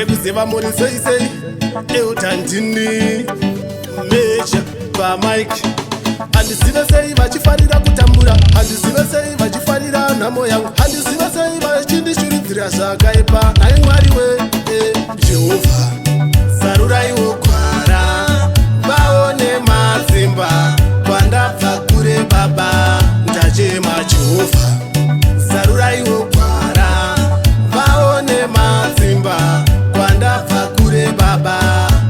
ndekuziva muri sei eutandini meja pamike handizive sei vachifarira kutambura handizive sei vachifarira nhamo yangu handizive sei vachindishuridzira zvakaipa ai mwari we jehovha zaruraiwo kwara vaone mazimba kwandabva kure baba ndachema jehovha zaruraiwo kwara vaone mazimba kwandabva kure baba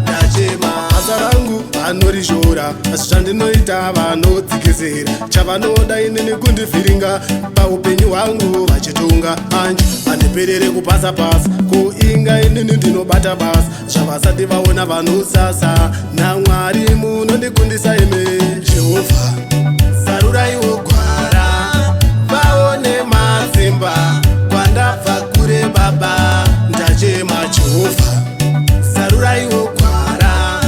ndachema basa rangu vanorishora asi zvandinoita vanodzikisira chavanoda inini kundivhiringa paupenyu hwangu vachitonga anje handiperere kupasa pasa kuinga inini ndinobata basa zvavasati vaona vanosasa namwari munondikundisa ime jehovha zaruraiwo kwara vaone mazimba kwandabva kure baba ndachema jehovha zaruraiwo kwara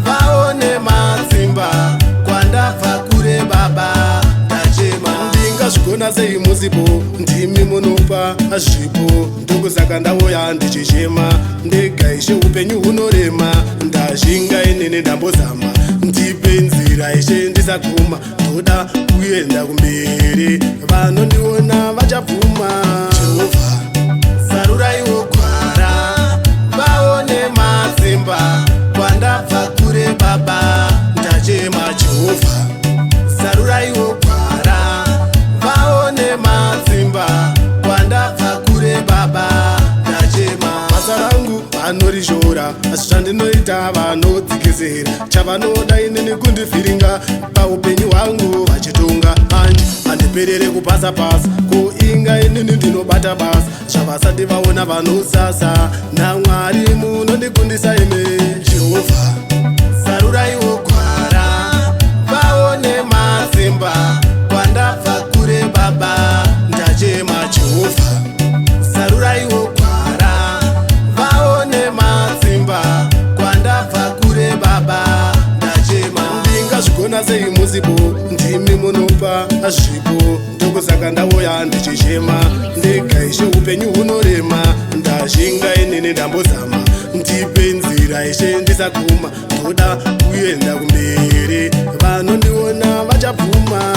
vaone mazimba kwandabva kure baba ndachema ndingazvigona sei musipo ndimi munopa zvipo ndokusaka ndauya ndichichema ndegaishe upenyu hunorema ndazvinga inini ndambozama ndipe nzira ishe ndisaguma ndoda kuenda kumberi vanondiona vachabvuma jehovha zaruraiwo kwara vaone mazimba kwandabva kure baba ndachema jehovha zaruraiwo kwara vaone mazimba kwandabva kure baba ndachema basa rangu vanorishora asi zvandinoita vanodzikisira chavanoda inini kundivhiringa paupenyu hwangu vachitonga anje handiperere kupasa pasa kuinga inini ndinobata basa zvavasati vaona vanosasa namwari munondikundisa ime jehovha zaruraiwo kwara vaone mazimba kwandabva kure baba ndachema jehovha zaruraiwo kwara vaone mazimba kwandabva kure baba ndachema ndingazvigona sei musipo ndimi munopa zvipo ndokusaka ndauya ndichichema ndegaishe upenyu hunorema ndazvinga inini ndambozama ndipe nzira ishe ndisaguma ndoda kuenda kumberi vanondiona vachabvuma